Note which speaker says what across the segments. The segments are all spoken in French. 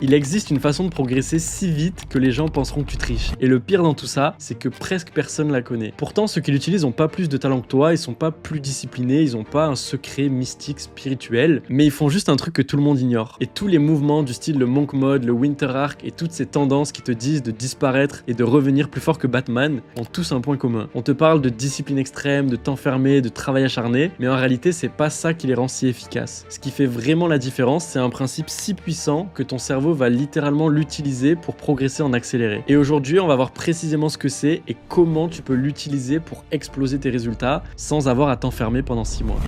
Speaker 1: Il existe une façon de progresser si vite que les gens penseront que tu triches. Et le pire dans tout ça, c'est que presque personne la connaît. Pourtant, ceux qui l'utilisent n'ont pas plus de talent que toi, ils sont pas plus disciplinés, ils ont pas un secret mystique spirituel, mais ils font juste un truc que tout le monde ignore. Et tous les mouvements du style le Monk Mode, le Winter Arc et toutes ces tendances qui te disent de disparaître et de revenir plus fort que Batman ont tous un point commun. On te parle de discipline extrême, de temps fermé, de travail acharné, mais en réalité, c'est pas ça qui les rend si efficaces. Ce qui fait vraiment la différence, c'est un principe si puissant que ton cerveau va littéralement l'utiliser pour progresser en accéléré. Et aujourd'hui, on va voir précisément ce que c'est et comment tu peux l'utiliser pour exploser tes résultats sans avoir à t'enfermer pendant 6 mois.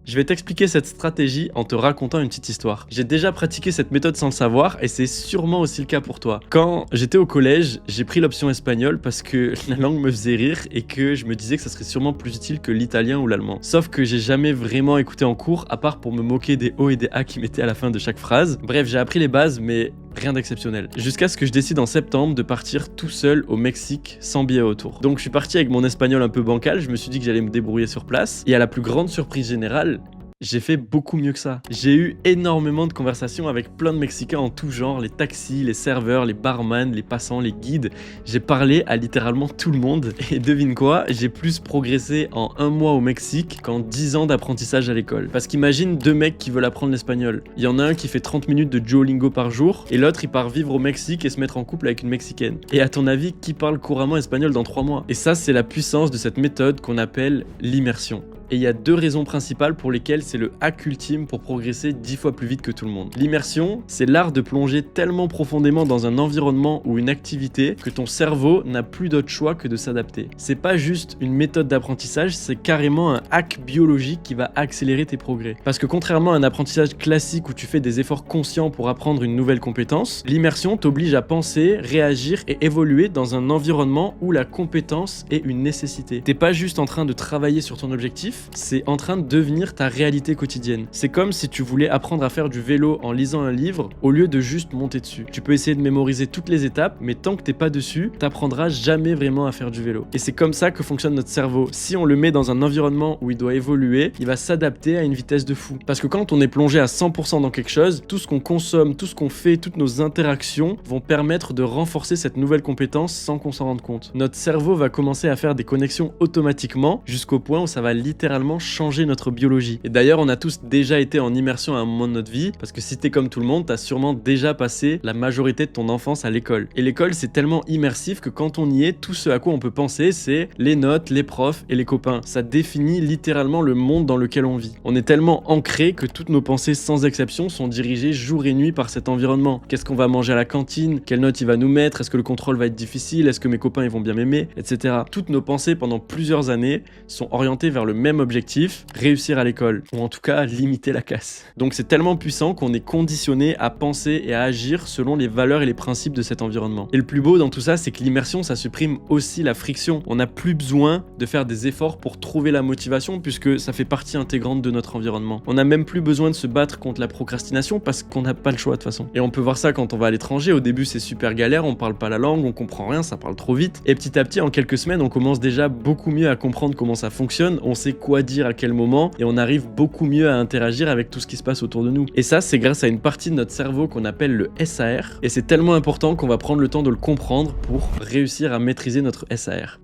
Speaker 1: Je vais t'expliquer cette stratégie en te racontant une petite histoire. J'ai déjà pratiqué cette méthode sans le savoir et c'est sûrement aussi le cas pour toi. Quand j'étais au collège, j'ai pris l'option espagnole parce que la langue me faisait rire et que je me disais que ça serait sûrement plus utile que l'italien ou l'allemand. Sauf que j'ai jamais vraiment écouté en cours à part pour me moquer des O et des A qui mettaient à la fin de chaque phrase. Bref, j'ai appris les bases mais rien d'exceptionnel. Jusqu'à ce que je décide en septembre de partir tout seul au Mexique sans billet autour. Donc je suis parti avec mon espagnol un peu bancal, je me suis dit que j'allais me débrouiller sur place et à la plus grande surprise générale, j'ai fait beaucoup mieux que ça. J'ai eu énormément de conversations avec plein de Mexicains en tout genre, les taxis, les serveurs, les barman, les passants, les guides. J'ai parlé à littéralement tout le monde. Et devine quoi, j'ai plus progressé en 1 mois au Mexique qu'en 10 ans d'apprentissage à l'école. Parce qu'imagine 2 mecs qui veulent apprendre l'espagnol. Il y en a un qui fait 30 minutes de Duolingo par jour, et l'autre il part vivre au Mexique et se mettre en couple avec une Mexicaine. Et à ton avis, qui parle couramment espagnol dans 3 mois? Et ça, c'est la puissance de cette méthode qu'on appelle l'immersion. Et il y a 2 raisons principales pour lesquelles c'est le hack ultime pour progresser 10 fois plus vite que tout le monde. L'immersion, c'est l'art de plonger tellement profondément dans un environnement ou une activité que ton cerveau n'a plus d'autre choix que de s'adapter. C'est pas juste une méthode d'apprentissage, c'est carrément un hack biologique qui va accélérer tes progrès. Parce que contrairement à un apprentissage classique où tu fais des efforts conscients pour apprendre une nouvelle compétence, l'immersion t'oblige à penser, réagir et évoluer dans un environnement où la compétence est une nécessité. T'es pas juste en train de travailler sur ton objectif, c'est en train de devenir ta réalité quotidienne. C'est comme si tu voulais apprendre à faire du vélo en lisant un livre au lieu de juste monter dessus. Tu peux essayer de mémoriser toutes les étapes, mais tant que t'es pas dessus, t'apprendras jamais vraiment à faire du vélo. Et c'est comme ça que fonctionne notre cerveau. Si on le met dans un environnement où il doit évoluer, il va s'adapter à une vitesse de fou. Parce que quand on est plongé à 100% dans quelque chose, tout ce qu'on consomme, tout ce qu'on fait, toutes nos interactions vont permettre de renforcer cette nouvelle compétence sans qu'on s'en rende compte. Notre cerveau va commencer à faire des connexions automatiquement jusqu'au point où ça va littéralement changer notre biologie. Et d'ailleurs, on a tous déjà été en immersion à un moment de notre vie, parce que si t'es comme tout le monde, t'as sûrement déjà passé la majorité de ton enfance à l'école. Et l'école, c'est tellement immersif que quand on y est, tout ce à quoi on peut penser, c'est les notes, les profs et les copains. Ça définit littéralement le monde dans lequel on vit. On est tellement ancré que toutes nos pensées, sans exception, sont dirigées jour et nuit par cet environnement. Qu'est-ce qu'on va manger à la cantine? Quelle note il va nous mettre? Est-ce que le contrôle va être difficile? Est-ce que mes copains ils vont bien m'aimer? Etc. Toutes nos pensées pendant plusieurs années sont orientées vers le même objectif, réussir à l'école, ou en tout cas limiter la casse. Donc c'est tellement puissant qu'on est conditionné à penser et à agir selon les valeurs et les principes de cet environnement. Et le plus beau dans tout ça, c'est que l'immersion, ça supprime aussi la friction. On n'a plus besoin de faire des efforts pour trouver la motivation puisque ça fait partie intégrante de notre environnement. On n'a même plus besoin de se battre contre la procrastination parce qu'on n'a pas le choix de toute façon. Et on peut voir ça quand on va à l'étranger. Au début, c'est super galère, on parle pas la langue, on comprend rien, ça parle trop vite. Et petit à petit, en quelques semaines, on commence déjà beaucoup mieux à comprendre comment ça fonctionne, on sait quoi dire à quel moment et on arrive beaucoup mieux à interagir avec tout ce qui se passe autour de nous. Et ça, c'est grâce à une partie de notre cerveau qu'on appelle le SAR et c'est tellement important qu'on va prendre le temps de le comprendre pour réussir à maîtriser notre SAR.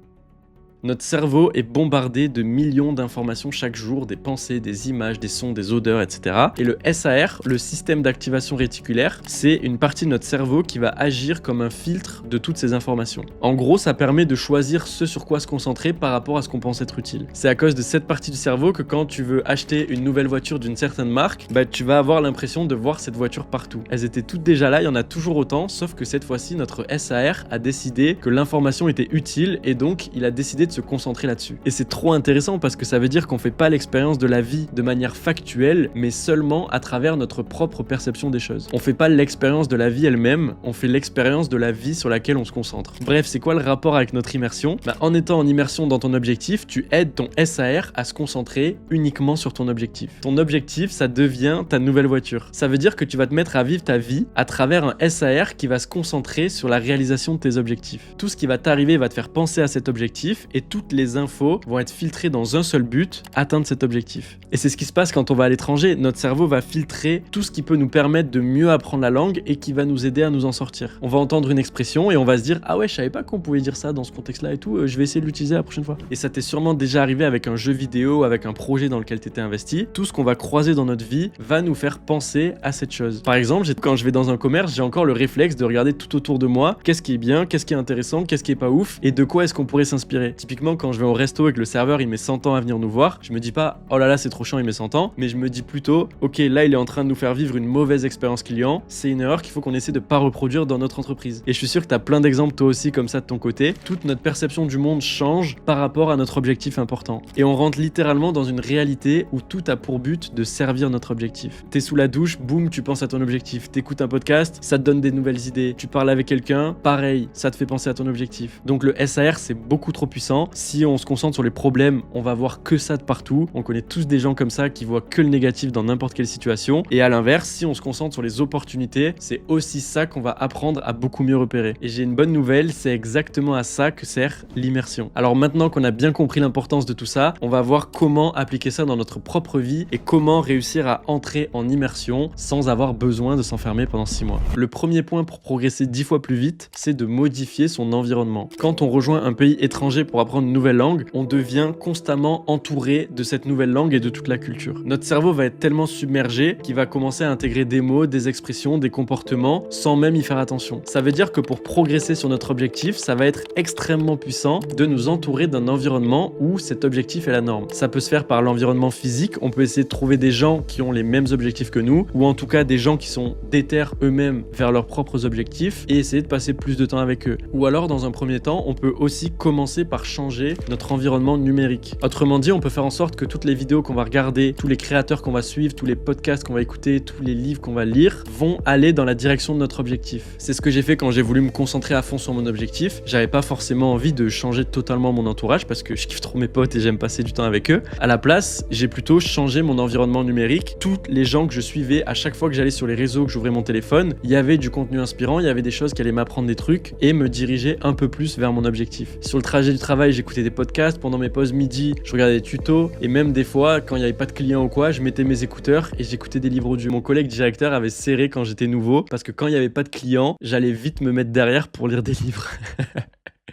Speaker 1: Notre cerveau est bombardé de millions d'informations chaque jour, des pensées, des images, des sons, des odeurs, etc. Et le SAR, le système d'activation réticulaire, c'est une partie de notre cerveau qui va agir comme un filtre de toutes ces informations. En gros, ça permet de choisir ce sur quoi se concentrer par rapport à ce qu'on pense être utile. C'est à cause de cette partie du cerveau que quand tu veux acheter une nouvelle voiture d'une certaine marque, tu vas avoir l'impression de voir cette voiture partout. Elles étaient toutes déjà là, il y en a toujours autant, sauf que cette fois-ci, notre SAR a décidé que l'information était utile et donc il a décidé de se concentrer là-dessus. Et c'est trop intéressant parce que ça veut dire qu'on fait pas l'expérience de la vie de manière factuelle, mais seulement à travers notre propre perception des choses. On fait pas l'expérience de la vie elle-même, on fait l'expérience de la vie sur laquelle on se concentre. Bref, c'est quoi le rapport avec notre immersion? En étant en immersion dans ton objectif, tu aides ton SAR à se concentrer uniquement sur ton objectif. Ton objectif, ça devient ta nouvelle voiture. Ça veut dire que tu vas te mettre à vivre ta vie à travers un SAR qui va se concentrer sur la réalisation de tes objectifs. Tout ce qui va t'arriver va te faire penser à cet objectif et toutes les infos vont être filtrées dans un seul but, atteindre cet objectif. Et c'est ce qui se passe quand on va à l'étranger. Notre cerveau va filtrer tout ce qui peut nous permettre de mieux apprendre la langue et qui va nous aider à nous en sortir. On va entendre une expression et on va se dire « Ah ouais, je savais pas qu'on pouvait dire ça dans ce contexte-là et tout, je vais essayer de l'utiliser la prochaine fois. » Et ça t'est sûrement déjà arrivé avec un jeu vidéo, avec un projet dans lequel t'étais investi. Tout ce qu'on va croiser dans notre vie va nous faire penser à cette chose. Par exemple, quand je vais dans un commerce, j'ai encore le réflexe de regarder tout autour de moi, qu'est-ce qui est bien, qu'est-ce qui est intéressant, qu'est-ce qui est pas ouf et de quoi est-ce qu'on pourrait s'inspirer. Typiquement, quand je vais au resto et que le serveur il met 100 ans à venir nous voir, je me dis pas « Oh là là, c'est trop chiant, il met 100 ans », mais je me dis plutôt « Ok, là il est en train de nous faire vivre une mauvaise expérience client, c'est une erreur qu'il faut qu'on essaie de pas reproduire dans notre entreprise. » Et je suis sûr que t'as plein d'exemples toi aussi comme ça de ton côté. Toute notre perception du monde change par rapport à notre objectif important. Et on rentre littéralement dans une réalité où tout a pour but de servir notre objectif. T'es sous la douche, boum, tu penses à ton objectif. T'écoutes un podcast, ça te donne des nouvelles idées. Tu parles avec quelqu'un, pareil, ça te fait penser à ton objectif. Donc le SAR, c'est beaucoup trop puissant. Si on se concentre sur les problèmes, on va voir que ça de partout. On connaît tous des gens comme ça qui voient que le négatif dans n'importe quelle situation. Et à l'inverse, si on se concentre sur les opportunités, c'est aussi ça qu'on va apprendre à beaucoup mieux repérer. Et j'ai une bonne nouvelle, c'est exactement à ça que sert l'immersion. Alors maintenant qu'on a bien compris l'importance de tout ça, on va voir comment appliquer ça dans notre propre vie et comment réussir à entrer en immersion sans avoir besoin de s'enfermer pendant 6 mois. Le premier point pour progresser 10 fois plus vite, c'est de modifier son environnement. Quand on rejoint un pays étranger pour apprendre une nouvelle langue, on devient constamment entouré de cette nouvelle langue et de toute la culture. Notre cerveau va être tellement submergé qu'il va commencer à intégrer des mots, des expressions, des comportements sans même y faire attention. Ça veut dire que pour progresser sur notre objectif, ça va être extrêmement puissant de nous entourer d'un environnement où cet objectif est la norme. Ça peut se faire par l'environnement physique, on peut essayer de trouver des gens qui ont les mêmes objectifs que nous, ou en tout cas des gens qui sont déter eux-mêmes vers leurs propres objectifs et essayer de passer plus de temps avec eux. Ou alors dans un premier temps, on peut aussi commencer par changer notre environnement numérique. Autrement dit, on peut faire en sorte que toutes les vidéos qu'on va regarder, tous les créateurs qu'on va suivre, tous les podcasts qu'on va écouter, tous les livres qu'on va lire vont aller dans la direction de notre objectif. C'est ce que j'ai fait quand j'ai voulu me concentrer à fond sur mon objectif. J'avais pas forcément envie de changer totalement mon entourage parce que je kiffe trop mes potes et j'aime passer du temps avec eux. À la place, j'ai plutôt changé mon environnement numérique. Tous les gens que je suivais, à chaque fois que j'allais sur les réseaux, que j'ouvrais mon téléphone, il y avait du contenu inspirant, il y avait des choses qui allaient m'apprendre des trucs et me diriger un peu plus vers mon objectif. Sur le trajet du travail, j'écoutais des podcasts. Pendant mes pauses midi, je regardais des tutos et même des fois, quand il n'y avait pas de clients ou quoi, je mettais mes écouteurs et j'écoutais des livres audio. Mon collègue directeur avait serré quand j'étais nouveau parce que quand il n'y avait pas de clients, j'allais vite me mettre derrière pour lire des livres.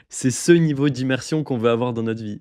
Speaker 1: C'est ce niveau d'immersion qu'on veut avoir dans notre vie.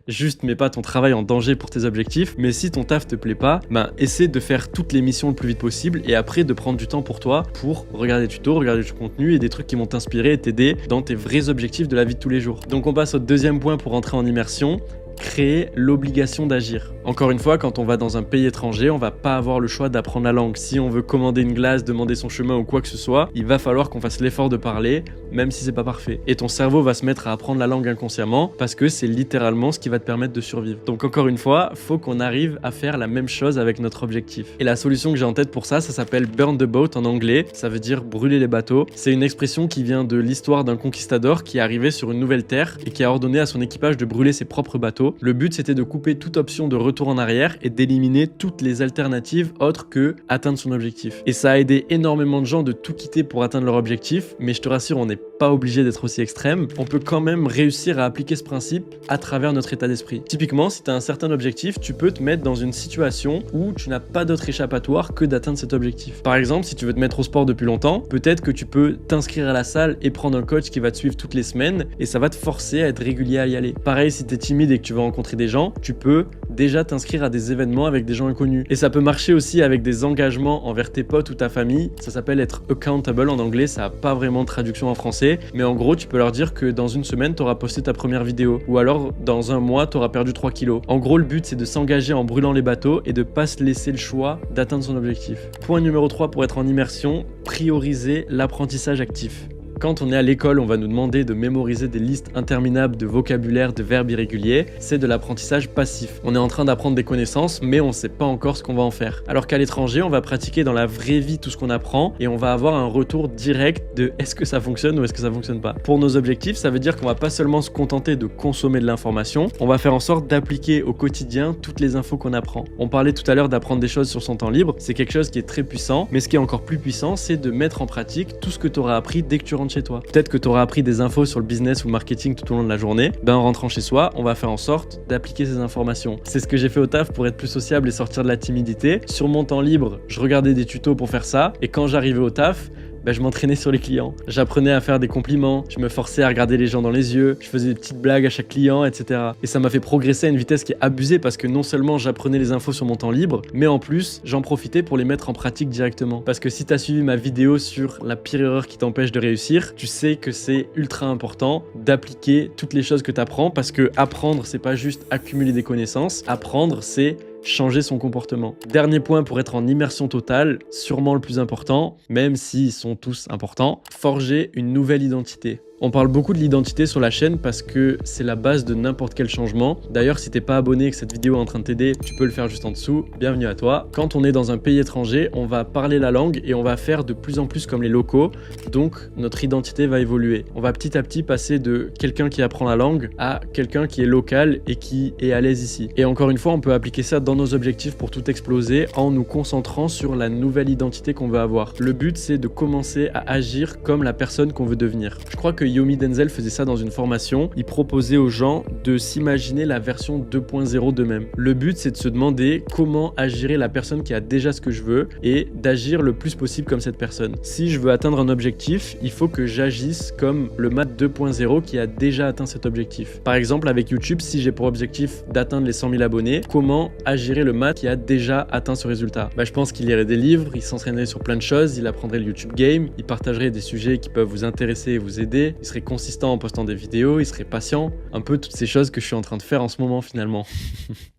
Speaker 1: Juste mets pas ton travail en danger pour tes objectifs, mais si ton taf te plaît pas, essaie de faire toutes les missions le plus vite possible et après de prendre du temps pour toi pour regarder des tutos, regarder du contenu et des trucs qui vont t'inspirer et t'aider dans tes vrais objectifs de la vie de tous les jours. Donc on passe au deuxième point pour entrer en immersion. Créer l'obligation d'agir. Encore une fois, quand on va dans un pays étranger, on va pas avoir le choix d'apprendre la langue. Si on veut commander une glace, demander son chemin ou quoi que ce soit, il va falloir qu'on fasse l'effort de parler, même si c'est pas parfait. Et ton cerveau va se mettre à apprendre la langue inconsciemment parce que c'est littéralement ce qui va te permettre de survivre. Donc encore une fois, faut qu'on arrive à faire la même chose avec notre objectif. Et la solution que j'ai en tête pour ça s'appelle burn the boat en anglais. Ça veut dire brûler les bateaux. C'est une expression qui vient de l'histoire d'un conquistador qui est arrivé sur une nouvelle terre et qui a ordonné à son équipage de brûler ses propres bateaux. Le but, c'était de couper toute option de retour en arrière et d'éliminer toutes les alternatives autres que atteindre son objectif. Et ça a aidé énormément de gens de tout quitter pour atteindre leur objectif, mais je te rassure, on n'est pas obligé d'être aussi extrême. On peut quand même réussir à appliquer ce principe à travers notre état d'esprit. Typiquement, si tu as un certain objectif, tu peux te mettre dans une situation où tu n'as pas d'autre échappatoire que d'atteindre cet objectif. Par exemple, si tu veux te mettre au sport depuis longtemps, peut-être que tu peux t'inscrire à la salle et prendre un coach qui va te suivre toutes les semaines et ça va te forcer à être régulier à y aller. Pareil, si tu es timide et que tu veux rencontrer des gens, tu peux déjà t'inscrire à des événements avec des gens inconnus. Et ça peut marcher aussi avec des engagements envers tes potes ou ta famille. Ça s'appelle être accountable en anglais, ça n'a pas vraiment de traduction en français. Mais en gros, tu peux leur dire que dans une semaine, tu auras posté ta première vidéo. Ou alors, dans un mois, tu auras perdu 3 kilos. En gros, le but, c'est de s'engager en brûlant les bateaux et de pas se laisser le choix d'atteindre son objectif. Point numéro 3 pour être en immersion, prioriser l'apprentissage actif. Quand on est à l'école, on va nous demander de mémoriser des listes interminables de vocabulaire, de verbes irréguliers. C'est de l'apprentissage passif. On est en train d'apprendre des connaissances, mais on ne sait pas encore ce qu'on va en faire. Alors qu'à l'étranger, on va pratiquer dans la vraie vie tout ce qu'on apprend et on va avoir un retour direct de est-ce que ça fonctionne ou est-ce que ça fonctionne pas. Pour nos objectifs, ça veut dire qu'on va pas seulement se contenter de consommer de l'information, on va faire en sorte d'appliquer au quotidien toutes les infos qu'on apprend. On parlait tout à l'heure d'apprendre des choses sur son temps libre, c'est quelque chose qui est très puissant, mais ce qui est encore plus puissant, c'est de mettre en pratique tout ce que tu auras appris dès que tu rentres rentres chez toi. Peut-être que tu auras appris des infos sur le business ou le marketing tout au long de la journée. En rentrant chez soi, on va faire en sorte d'appliquer ces informations. C'est ce que j'ai fait au taf pour être plus sociable et sortir de la timidité. Sur mon temps libre, je regardais des tutos pour faire ça. Et quand j'arrivais au taf, je m'entraînais sur les clients. J'apprenais à faire des compliments, je me forçais à regarder les gens dans les yeux, je faisais des petites blagues à chaque client, etc. Et ça m'a fait progresser à une vitesse qui est abusée parce que non seulement j'apprenais les infos sur mon temps libre, mais en plus, j'en profitais pour les mettre en pratique directement. Parce que si tu as suivi ma vidéo sur la pire erreur qui t'empêche de réussir, tu sais que c'est ultra important d'appliquer toutes les choses que tu apprends parce que apprendre, c'est pas juste accumuler des connaissances, apprendre, c'est changer son comportement. Dernier point pour être en immersion totale, sûrement le plus important, même s'ils sont tous importants, forger une nouvelle identité. On parle beaucoup de l'identité sur la chaîne parce que c'est la base de n'importe quel changement. D'ailleurs, si t'es pas abonné et que cette vidéo est en train de t'aider, tu peux le faire juste en dessous. Bienvenue à toi. Quand on est dans un pays étranger, on va parler la langue et on va faire de plus en plus comme les locaux. Donc, notre identité va évoluer. On va petit à petit passer de quelqu'un qui apprend la langue à quelqu'un qui est local et qui est à l'aise ici. Et encore une fois, on peut appliquer ça dans nos objectifs pour tout exploser en nous concentrant sur la nouvelle identité qu'on veut avoir. Le but, c'est de commencer à agir comme la personne qu'on veut devenir. Je crois que Yomi Denzel faisait ça dans une formation. Il proposait aux gens de s'imaginer la version 2.0 d'eux-mêmes. Le but, c'est de se demander comment agirait la personne qui a déjà ce que je veux et d'agir le plus possible comme cette personne. Si je veux atteindre un objectif, il faut que j'agisse comme le Matt 2.0 qui a déjà atteint cet objectif. Par exemple, avec YouTube, si j'ai pour objectif d'atteindre les 100 000 abonnés, comment agirait le Matt qui a déjà atteint ce résultat? Je pense qu'il lirait des livres, il s'entraînerait sur plein de choses, il apprendrait le YouTube Game, il partagerait des sujets qui peuvent vous intéresser et vous aider, il serait consistant en postant des vidéos, il serait patient, un peu toutes ces choses que je suis en train de faire en ce moment finalement.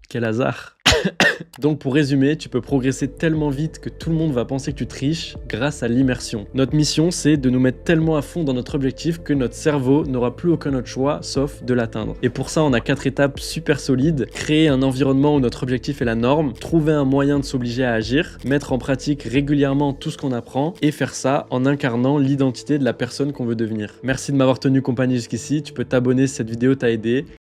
Speaker 1: Quel hasard. Donc pour résumer, tu peux progresser tellement vite que tout le monde va penser que tu triches grâce à l'immersion. Notre mission, c'est de nous mettre tellement à fond dans notre objectif que notre cerveau n'aura plus aucun autre choix sauf de l'atteindre. Et pour ça, on a 4 étapes super solides. Créer un environnement où notre objectif est la norme, trouver un moyen de s'obliger à agir, mettre en pratique régulièrement tout ce qu'on apprend et faire ça en incarnant l'identité de la personne qu'on veut devenir. Merci de m'avoir tenu compagnie jusqu'ici, tu peux t'abonner si cette vidéo t'a aidé.